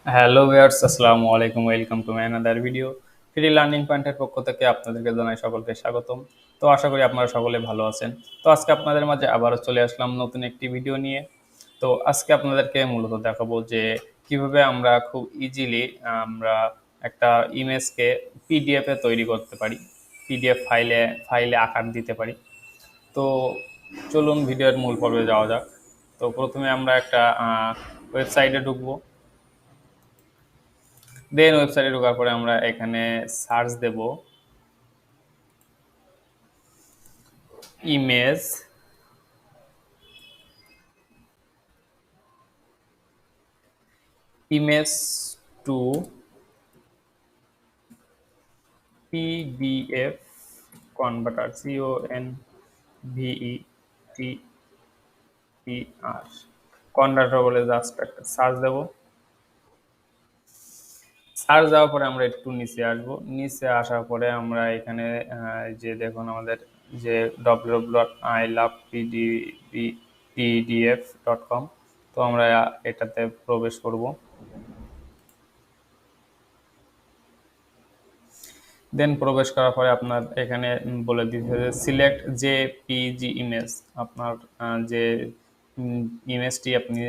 Hello viewers, আসসালামু আলাইকুম। Welcome to my another video. Free learning পয়েন্টের পক্ষ থেকে আপনাদেরকে জানাই সকলকে স্বাগতম। তো আশা করি আপনারা সকলে ভালো আছেন। তো আজকে আপনাদের মাঝে আবারও চলে আসলাম নতুন একটি ভিডিও নিয়ে। তো আজকে আপনাদেরকে মূলত দেখাবো যে কিভাবে আমরা খুব ইজিলি আমরা একটা ইমেজকে পিডিএফ এ তৈরি করতে পারি, পিডিএফ ফাইলে আকার দিতে পারি। তো চলুন ভিডিওর মূল পর্বে যাওয়া যাক। তো প্রথমে আমরা একটা ওয়েবসাইটে ঢুকবো। দেন ওয়েবসাইটে ঢোকার পরে আমরা এখানে সার্চ দেব image image to PDF converter, CONVERTER converter বলে জাস্ট একটা সার্চ দেব। সার্চ দেওয়ার পরে আমরা একটু নিচে আসব। নিচে আসার পরে আমরা এখানে যে দেখুন আমাদের যে www.ilove.pdf.com, তো আমরা এটাতে প্রবেশ করব। দেন প্রবেশ করার পরে আপনার এখানে বলে দিতে যে সিলেক্ট জেপিজি ইমেজ। আপনার যে ইমেজটি আপনি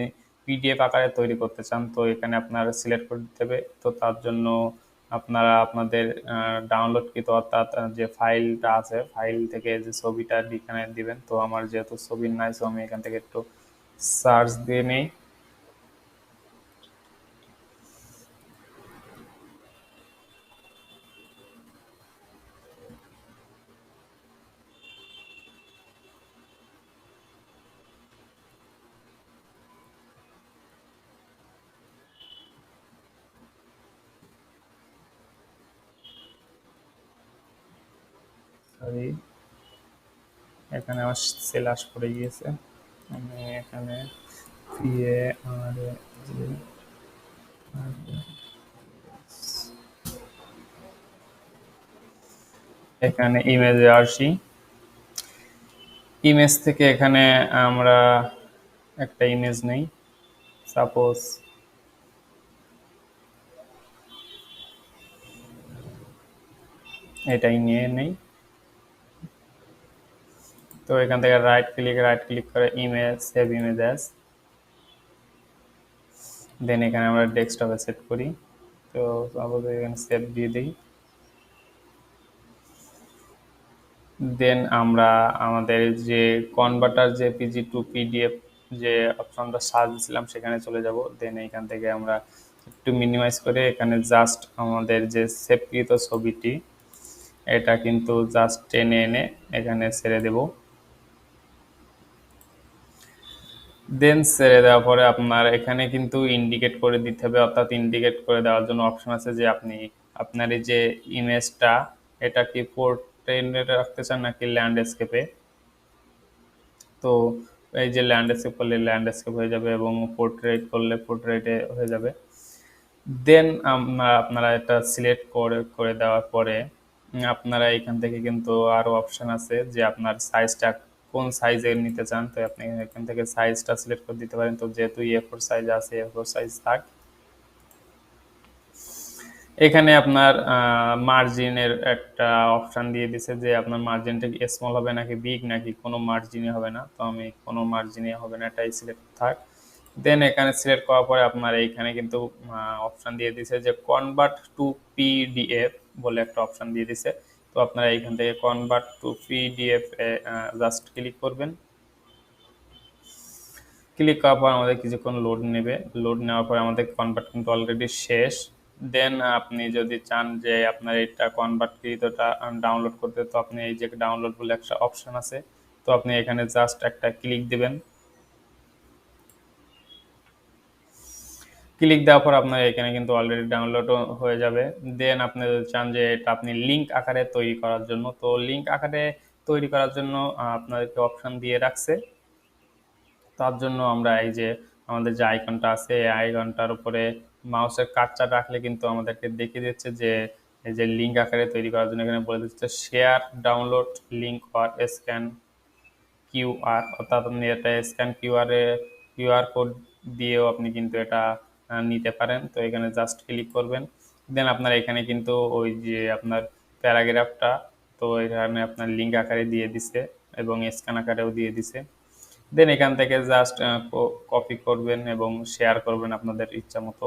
পিডিএফ আকারে তৈরি করতে চান, তো এখানে আপনার সিলেক্ট করে দিতে হবে। তো তার জন্য আপনারা আপনাদের ডাউনলোডকৃত অর্থাৎ যে ফাইলটা আছে, ফাইল থেকে যে ছবিটা এখানে দিবেন। তো আমার যেহেতু ছবি নাই, তো আমি এখান থেকে একটু সার্চ দিয়ে নিই। সরি, এখানে আমার সেলাস পড়ে গিয়েছে। আমি এখানে পিএ আর এখানে ইমেজে আসি। ইমেজ থেকে এখানে আমরা একটা ইমেজ নেই, সাপোজ এটাই নিয়ে নেই। তো এখান থেকে রাইট ক্লিক করে ইমেজ, সেভ ইমেজ অ্যাজ। দেন এখানে আমরা ডেস্কটপে সেট করি। তো সাপোজ এখানে সেভ দিয়ে দিই। দেন আমরা আমাদের যে কনভার্টার জেপিজি টু পিডিএফ যে অপশনটা সার্চ দিয়েছিলাম সেখানে চলে যাব। দেন এখান থেকে আমরা একটু মিনিমাইজ করে এখানে জাস্ট আমাদের যে সেভকৃত ছবিটি এটা কিন্তু জাস্ট টেনে এনে এখানে ছেড়ে দেব। দেন ছেড়ে দেওয়ার পরে আপনার এখানে কিন্তু ইন্ডিকেট করে দিতে হবে, অর্থাৎ ইন্ডিকেট করে দেওয়ার জন্য অপশন আছে যে আপনি আপনার এই যে ইমেজটা এটা কি পোর্ট্রেটে রাখতে চান নাকি ল্যান্ডস্কেপে। তো এই যে ল্যান্ডস্কেপ করলে ল্যান্ডস্কেপ হয়ে যাবে এবং পোর্ট্রেট করলে পোর্ট্রেটে হয়ে যাবে। দেন আপনারা এটা সিলেক্ট করে করে দেওয়ার পরে আপনারা এখান থেকে কিন্তু আরো অপশন আছে যে আপনার সাইজটা কোন সাইজের নিতে চান। তো আপনি এখান থেকে সাইজটা সিলেক্ট করে দিতে পারেন। তো যেহেতু A4 সাইজ আছে, A4 সাইজ থাক। এখানে আপনার মার্জিনের একটা অপশন দিয়ে দিছে যে আপনার মার্জিনটা কি স্মল হবে নাকি বিগ নাকি কোনো মার্জিনই হবে না। তো আমি কোনো মার্জিনই হবে না, এটাই সিলেক্ট থাক। দেন এখানে সিলেক্ট করার পরে আপনার এইখানে কিন্তু অপশন দিয়ে দিছে যে কনভার্ট টু পিডিএফ বলে একটা অপশন দিয়ে দিছে। তো আপনারা এইখান থেকে convert to PDF A just click করবেন। ক্লিক করার পর আমাদের কিছুক্ষণ লোড নেবে। লোড নেওয়ার পরে আমাদের কনভার্ট কিন্তু অলরেডি শেষ। দেন আপনি যদি চান যে আপনার এটা কনভার্টকৃতটা ডাউনলোড করতে, তো আপনি এই যে ডাউনলোড বলে একটা অপশন আছে, তো আপনি এখানে জাস্ট একটা ক্লিক দিবেন। ক্লিক দেওয়ার পর আপনার এখানে কিন্তু অলরেডি ডাউনলোডও হয়ে যাবে। দেন আপনি যদি চান যে এটা আপনি লিঙ্ক আকারে তৈরি করার জন্য, তো লিঙ্ক আকারে তৈরি করার জন্য আপনাদেরকে অপশন দিয়ে রাখছে। তার জন্য আমরা এই যে আমাদের যে আইকনটা আছে এই আইকনটার উপরে মাউসের কার্সার রাখলে কিন্তু আমাদেরকে দেখিয়ে দিচ্ছে যে এই যে লিঙ্ক আকারে তৈরি করার জন্য এখানে বলে দিচ্ছে share download link or scan QR, অর্থাৎ আপনি এটা স্ক্যান কিউআর কোড দিয়েও আপনি কিন্তু এটা নিতে পারেন। তো এখানে জাস্ট ক্লিক করবেন, দেন আপনার এখানে কিন্তু ওই যে আপনার প্যারাগ্রাফটা, তো এখানে আপনার লিঙ্ক আকারে দিয়ে দিছে এবং স্ক্যান আকারেও দিয়ে দিছে। দেন এখান থেকে জাস্ট কপি করবেন এবং শেয়ার করবেন আপনাদের ইচ্ছা মতো।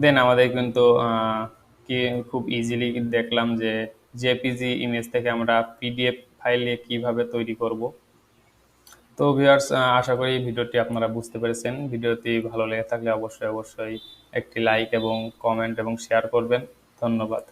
দেন আমাদের কিন্তু কি খুব ইজিলি দেখলাম যে জেপিজি ইমেজ থেকে আমরা পিডিএফ ফাইলে কিভাবে তৈরি করব। তো ভিউয়ার্স, আশা করি ভিডিওটি আপনারা বুঝতে পেরেছেন। ভিডিওটি ভালো লেগে থাকলে অবশ্যই অবশ্যই একটি লাইক এবং কমেন্ট এবং শেয়ার করবেন। ধন্যবাদ।